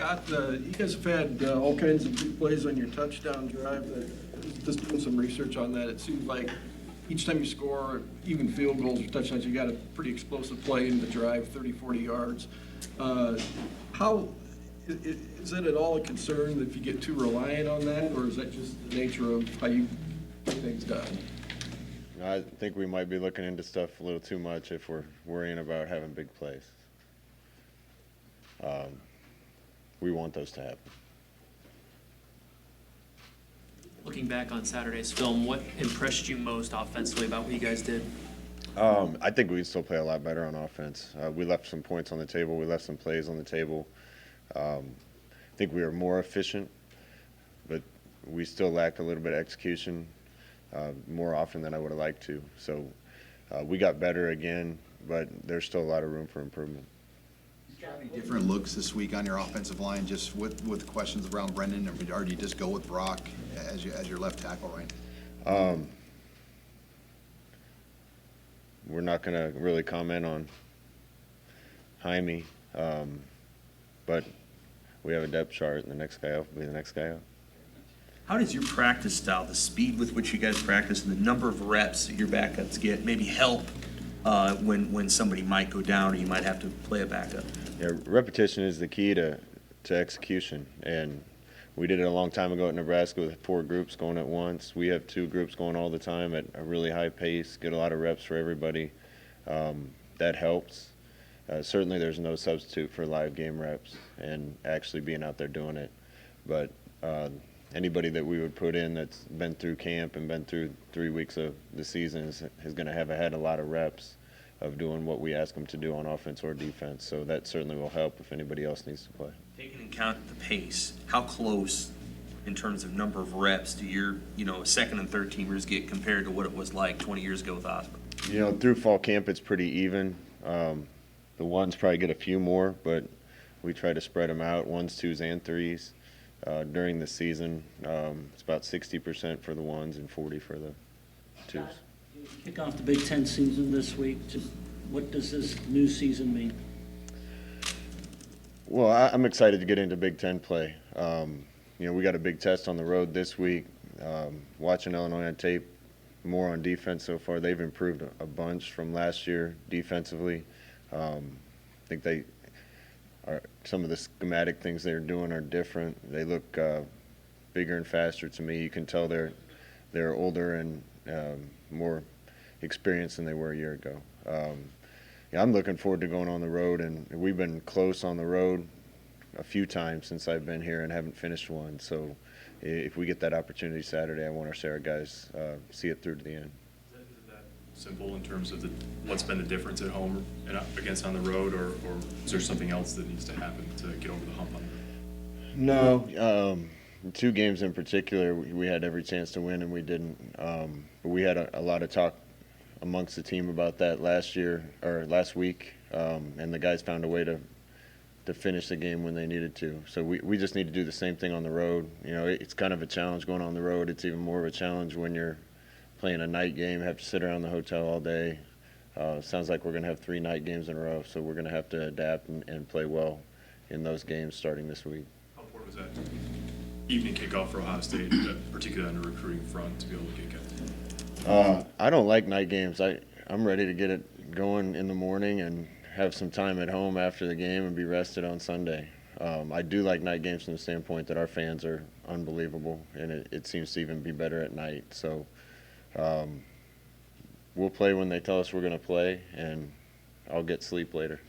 Scott, you guys have had all kinds of big plays on your touchdown drive. Just doing some research on that, it seems like each time you score, even field goals or touchdowns, you got a pretty explosive play in the drive, 30, 40 yards. How is that at all a concern if you get too reliant on that, or is that just the nature of how you get things done? I think we might be looking into stuff a little too much if we're worrying about having big plays. We want those to happen. Looking back on Saturday's film, what impressed you most offensively about what you guys did? I think we can still play a lot better on offense. We left some points on the table. We left some plays on the table. I think we were more efficient, but we still lacked a little bit of execution more often than I would have liked to. So we got better again, but there's still a lot of room for improvement. Any different looks this week on your offensive line, just with questions around Brendan, or do you just go with Brock as your left tackle right now? We're not going to really comment on Jaime, but we have a depth chart, and the next guy up will be the next guy up. How does your practice style, the speed with which you guys practice, and the number of reps that your backups get, maybe help when somebody might go down or you might have to play a backup? Yeah, repetition is the key to execution, and we did it a long time ago at Nebraska with 4 groups going at once. We have 2 groups going all the time at a really high pace, get a lot of reps for everybody. That helps. Certainly there's no substitute for live game reps and actually being out there doing it. But anybody that we would put in that's been through camp and been through 3 weeks of the season is going to have had a lot of reps of doing what we ask them to do on offense or defense. So that certainly will help if anybody else needs to play. Taking into account the pace, how close in terms of number of reps do your second and third teamers get compared to what it was like 20 years ago with Osborne? Through fall camp it's pretty even. The ones probably get a few more, but we try to spread them out, 1s, 2s, and 3s. During the season, it's about 60% for the 1s and 40 for the 2s. Kick off the Big Ten season this week. What does this new season mean? Well, I'm excited to get into Big Ten play. We got a big test on the road this week. Watching Illinois on tape, more on defense so far. They've improved a bunch from last year defensively. I think some of the schematic things they're doing are different. They look bigger and faster to me. You can tell they're older and more experienced than they were a year ago. I'm looking forward to going on the road, and we've been close on the road a few times since I've been here and haven't finished one. So if we get that opportunity Saturday, I want our Sarah guys see it through to the end. Is that simple in terms of what's been the difference at home and against on the road, or is there something else that needs to happen to get over the hump on the road? No. 2 games in particular, we had every chance to win, and we didn't. But we had a lot of talk amongst the team about that last week, and the guys found a way to finish the game when they needed to. So we just need to do the same thing on the road. It's kind of a challenge going on the road. It's even more of a challenge when you're playing a night game, have to sit around the hotel all day. Sounds like we're going to have 3 night games in a row, so we're going to have to adapt and play well in those games starting this week. How important was that evening kickoff for Ohio State, particularly on the recruiting front, to be able to get guys? I don't like night games. I'm ready to get it going in the morning and have some time at home after the game and be rested on Sunday. I do like night games from the standpoint that our fans are unbelievable, and it seems to even be better at night. So we'll play when they tell us we're going to play, and I'll get sleep later.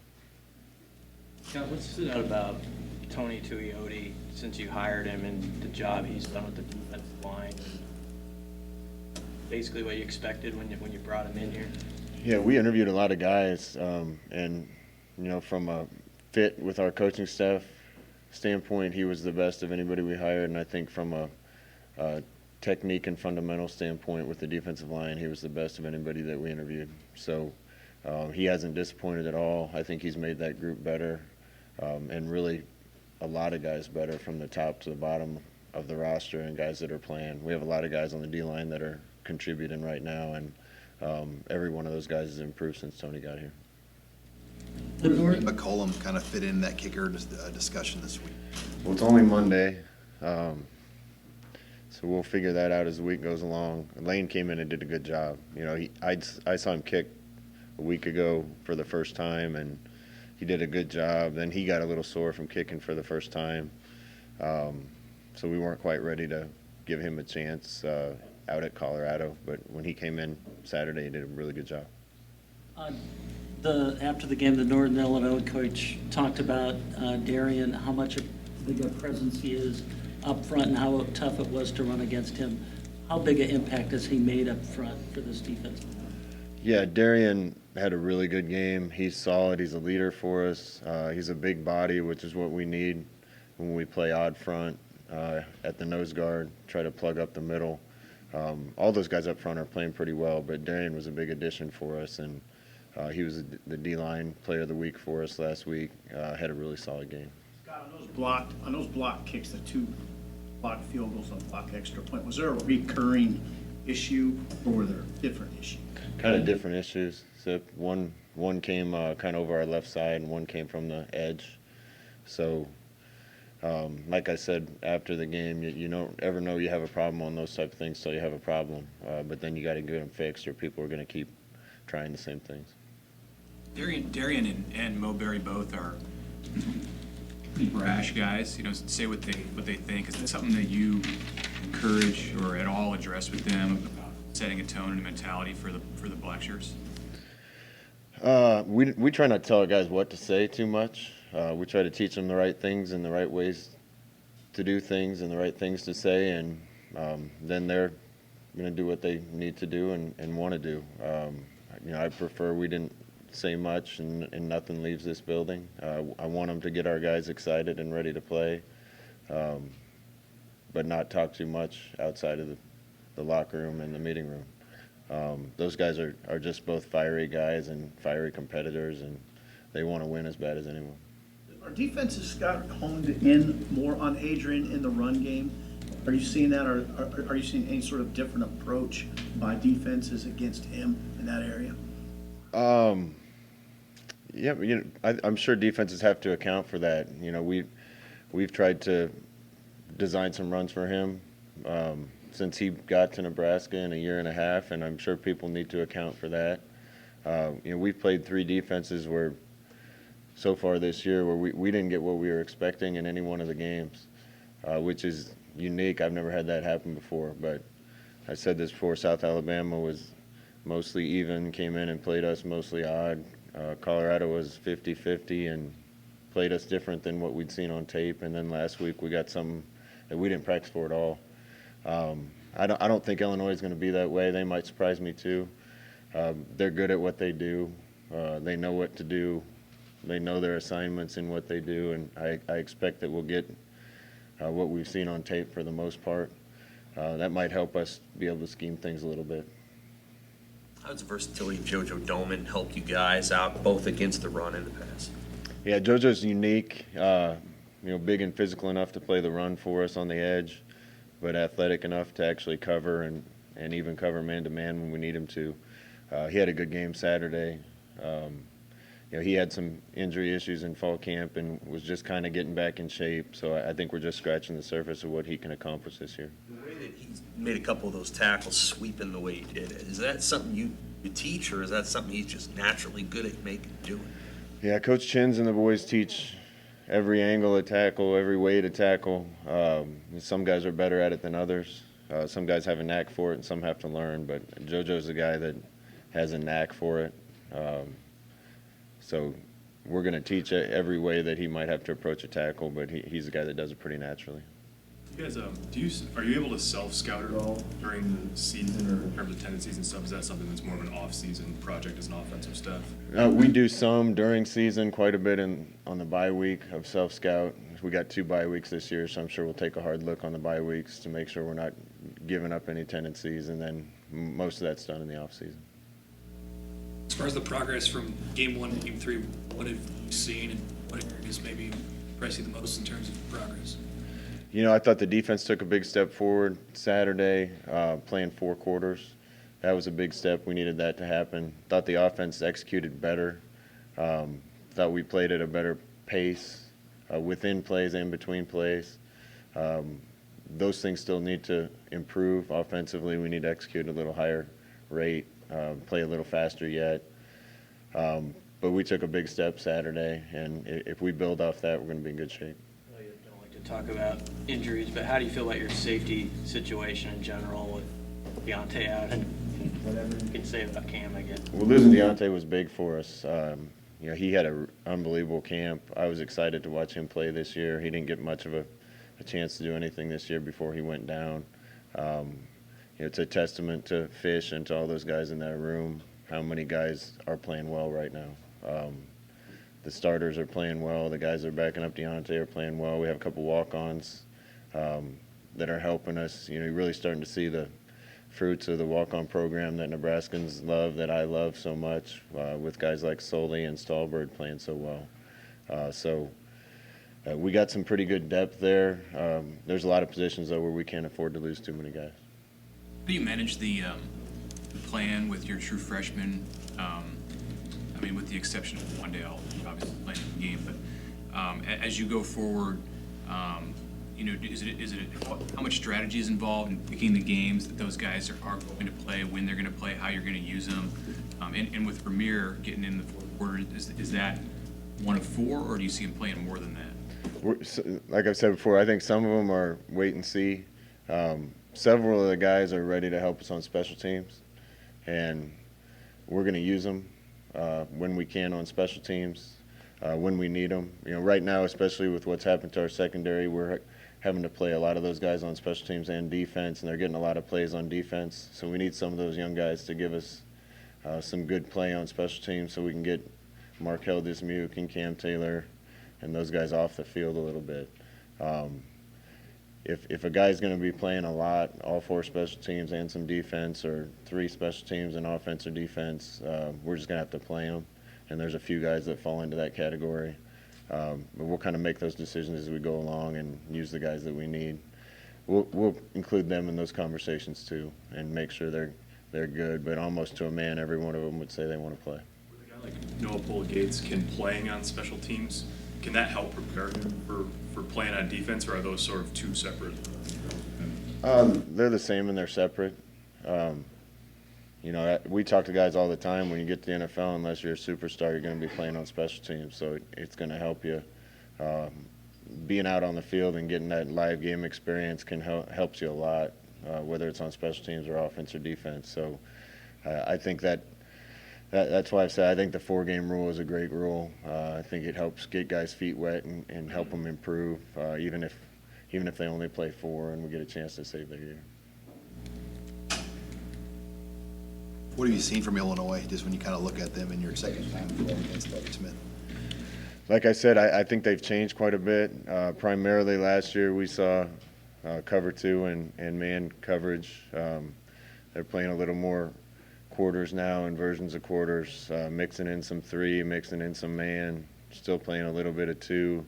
Scott, what stood out about Tony Tuioti since you hired him and the job he's done with the defensive line? Basically what you expected when you brought him in here? Yeah, we interviewed a lot of guys, and from a fit with our coaching staff standpoint, he was the best of anybody we hired, and I think from a technique and fundamental standpoint with the defensive line, he was the best of anybody that we interviewed. So he hasn't disappointed at all. I think he's made that group better, and really a lot of guys better from the top to the bottom of the roster and guys that are playing. We have a lot of guys on the D-line that are contributing right now, and every one of those guys has improved since Tony got here. The North, McCollum kind of fit in that kicker discussion this week? Well, it's only Monday, so we'll figure that out as the week goes along. Lane came in and did a good job. You know, I saw him kick a week ago for the first time, and he did a good job. Then he got a little sore from kicking for the first time, so we weren't quite ready to give him a chance out at Colorado. But when he came in Saturday, he did a really good job. after the game, the Northern Illinois coach talked about Darian, how much big a presence he is up front and how tough it was to run against him. How big an impact has he made up front for this defense? Yeah, Darian had a really good game. He's solid. He's a leader for us. He's a big body, which is what we need when we play odd front at the nose guard, try to plug up the middle. All those guys up front are playing pretty well, but Darian was a big addition for us, and he was the D-line player of the week for us last week. Had a really solid game. Scott, on those blocked kicks, the 2 blocked field goals on block extra point, was there a recurring issue or were there different issues? Kind of different issues. So one came kind of over our left side, and one came from the edge. So, like I said after the game, you don't ever know you have a problem on those type of things till you have a problem. But then you got to get them fixed, or people are going to keep trying the same things. Darian and Mo Berry both are pretty brash guys. You know, say what they think. Is that something that you encourage or at all address with them about setting a tone and a mentality for the Black Shirts? We try not to tell our guys what to say too much. We try to teach them the right things and the right ways to do things and the right things to say, and then they're going to do what they need to do and want to do. You know, I prefer we didn't say much and nothing leaves this building. I want them to get our guys excited and ready to play, but not talk too much outside of the locker room and the meeting room. Those guys are just both fiery guys and fiery competitors, and they want to win as bad as anyone. Are defenses, Scott, honed in more on Adrian in the run game? Are you seeing that, or are you seeing any sort of different approach by defenses against him in that area? Yeah, you know, I'm sure defenses have to account for that. You know, we've tried to design some runs for him since he got to Nebraska in a year and a half, and I'm sure people need to account for that. You know, we've played 3 defenses where so far this year where we didn't get what we were expecting in any one of the games, which is unique. I've never had that happen before, but I said this before, South Alabama was mostly even, came in and played us mostly odd. Colorado was 50-50 and played us different than what we'd seen on tape, and then last week we got something that we didn't practice for at all. I don't think Illinois is going to be that way. They might surprise me too. They're good at what they do. They know what to do. They know their assignments and what they do, and I expect that we'll get what we've seen on tape for the most part. That might help us be able to scheme things a little bit. How does the versatility of JoJo Doman help you guys out, both against the run and the pass? Yeah, JoJo's unique. You know, big and physical enough to play the run for us on the edge, but athletic enough to actually cover and even cover man-to-man when we need him to. He had a good game Saturday. You know, he had some injury issues in fall camp and was just kind of getting back in shape. So I think we're just scratching the surface of what he can accomplish this year. The way that he's made a couple of those tackles sweeping the way he did, is that something you teach, or is that something he's just naturally good at doing? Yeah, Coach Chins and the boys teach every angle of tackle, every way to tackle. Some guys are better at it than others. Some guys have a knack for it and some have to learn, but JoJo's a guy that has a knack for it. So we're going to teach every way that he might have to approach a tackle, but he's a guy that does it pretty naturally. You guys, are you able to self-scout at all during the season, or in terms of tendencies and stuff? Is that something that's more of an off-season project as an offensive staff? We do some during season, quite a bit on the bye week of self-scout. We got 2 bye weeks this year, so I'm sure we'll take a hard look on the bye weeks to make sure we're not giving up any tendencies, and then most of that's done in the off-season. As far as the progress from game 1 to game 3, what have you seen and what areas maybe impress you the most in terms of progress? You know, I thought the defense took a big step forward Saturday, playing 4 quarters. That was a big step. We needed that to happen. Thought the offense executed better. thought we played at a better pace within plays and between plays. Those things still need to improve. Offensively, we need to execute at a little higher rate, play a little faster yet. But we took a big step Saturday, and if we build off that, we're going to be in good shape. I know you don't like to talk about injuries, but how do you feel about your safety situation in general with Deontay out and whatever you can say about Cam, I guess? Well, losing Deontay was big for us. He had an unbelievable camp. I was excited to watch him play this year. He didn't get much of a chance to do anything this year before he went down. It's a testament to Fish and to all those guys in that room, how many guys are playing well right now. The starters are playing well. The guys that are backing up Deontay are playing well. We have a couple walk-ons that are helping us. You're really starting to see the fruits of the walk-on program that Nebraskans love, that I love so much, with guys like Soley and Stallbird playing so well. We got some pretty good depth there. There's a lot of positions, though, where we can't afford to lose too many guys. How do you manage the plan with your true freshmen? I mean, with the exception of one day, I'll obviously play the game, but as you go forward, is it how much strategy is involved in picking the games that those guys are going to play, when they're going to play, how you're going to use them? And with Ramir getting in the fourth quarter, is that one of four, or do you see him playing more than that? Like I've said before, I think some of them are wait and see. Several of the guys are ready to help us on special teams, and we're going to use them when we can on special teams, when we need them. Right now, especially with what's happened to our secondary, we're having to play a lot of those guys on special teams and defense, and they're getting a lot of plays on defense. So we need some of those young guys to give us some good play on special teams so we can get Markel Dismuke and Cam Taylor and those guys off the field a little bit. If a guy's going to be playing a lot, all four special teams and some defense, or three special teams and offense or defense, we're just going to have to play them. And there's a few guys that fall into that category. But we'll kind of make those decisions as we go along and use the guys that we need. We'll include them in those conversations too, and make sure they're good. But almost to a man, every one of them would say they want to play. With a guy like Noah Pull-Gates, can playing on special teams, can that help prepare him for playing on defense, or are those sort of two separate? They're the same and they're separate. We talk to guys all the time. When you get to the NFL, unless you're a superstar, you're going to be playing on special teams. So it's going to help you. Being out on the field and getting that live game experience helps you a lot, whether it's on special teams or offense or defense. So I think that's why I've said I think the 4-game rule is a great rule. I think it helps get guys' feet wet and help them improve, even if they only play 4 and we get a chance to save their year. What have you seen from Illinois, just when you kind of look at them in your second time against Smith? Like I said, I think they've changed quite a bit. Primarily last year we saw cover 2 and man coverage. They're playing a little more quarters now and versions of quarters, mixing in some 3, mixing in some man, still playing a little bit of 2.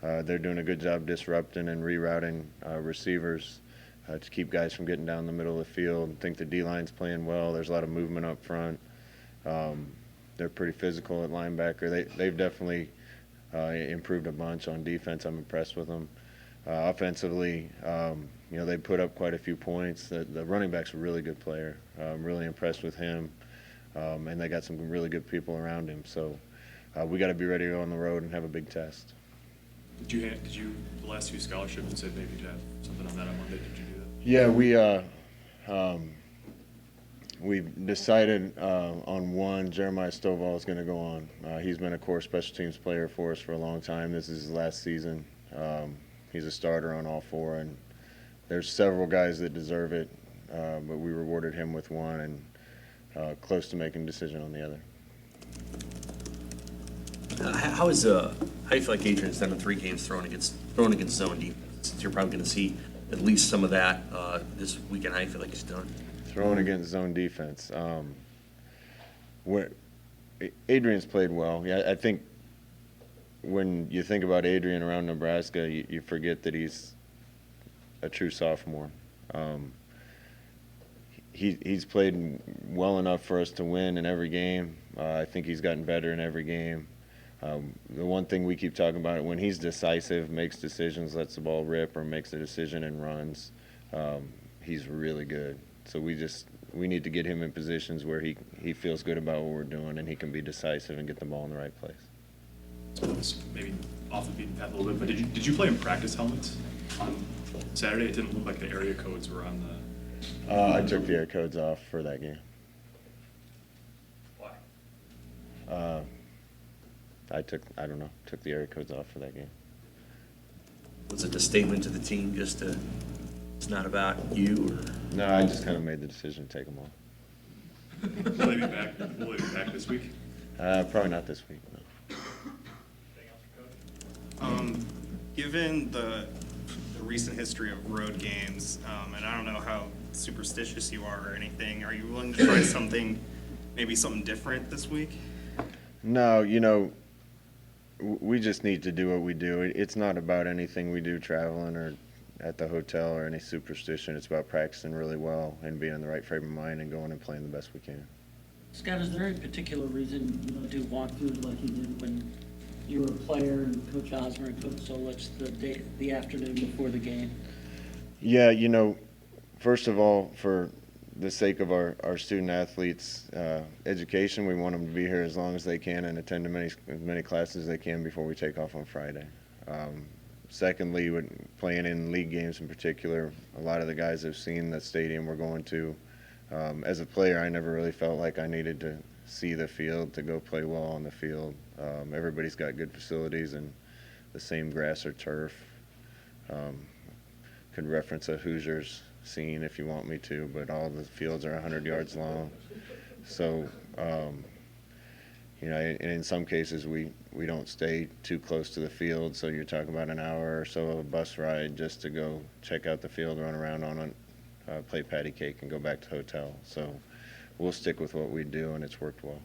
They're doing a good job disrupting and rerouting receivers to keep guys from getting down the middle of the field. I think the D-line's playing well. There's a lot of movement up front. They're pretty physical at linebacker. They've definitely improved a bunch on defense. I'm impressed with them. Offensively, they put up quite a few points. The running back's a really good player. I'm really impressed with him, and they got some really good people around him. So we got to be ready to go on the road and have a big test. Did you the last few scholarships, you said maybe to have something on that on Monday? Did you do that? Yeah, we decided on one. Jeremiah Stovall is going to go on. He's been a core special teams player for us for a long time. This is his last season. He's a starter on all 4, and there's several guys that deserve it, but we rewarded him with one, and close to making a decision on the other. How do you feel like Adrian's done in 3 games thrown against zone defense? Since you're probably going to see at least some of that this weekend, how do you feel like he's done? Throwing against zone defense. Adrian's played well. Yeah, I think when you think about Adrian around Nebraska, you forget that he's a true sophomore. He's played well enough for us to win in every game. I think he's gotten better in every game. The one thing we keep talking about, when he's decisive, makes decisions, lets the ball rip, or makes a decision and runs, he's really good. So we need to get him in positions where he feels good about what we're doing and he can be decisive and get the ball in the right place. It's maybe off the beaten path a little bit, but did you play in practice helmets on Saturday? It didn't look like the area codes were on the. I took the air codes off for that game. Why? I don't know, took the area codes off for that game. Was it a statement to the team just to, it's not about you, or? No, I just kind of made the decision to take them off. Will they be back? Will they be back this week? Probably not this week, no. Given the recent history of road games, and I don't know how superstitious you are or anything, are you willing to try maybe something different this week? No, we just need to do what we do. It's not about anything we do traveling or at the hotel or any superstition. It's about practicing really well and being in the right frame of mind and going and playing the best we can. Scott, is there any particular reason you don't do walkthroughs like you did when you were a player and Coach Osmer and Coach Solich the afternoon before the game? Yeah, first of all, for the sake of our student athletes' education, we want them to be here as long as they can and attend as many classes as they can before we take off on Friday. Secondly, when playing in league games in particular, a lot of the guys have seen the stadium we're going to. As a player, I never really felt like I needed to see the field to go play well on the field. Everybody's got good facilities and the same grass or turf. Could reference a Hoosiers scene if you want me to, but all the fields are 100 yards long. So, and in some cases we don't stay too close to the field, so you're talking about an hour or so of a bus ride just to go check out the field, run around on it, play patty cake, and go back to the hotel. So we'll stick with what we do, and it's worked well.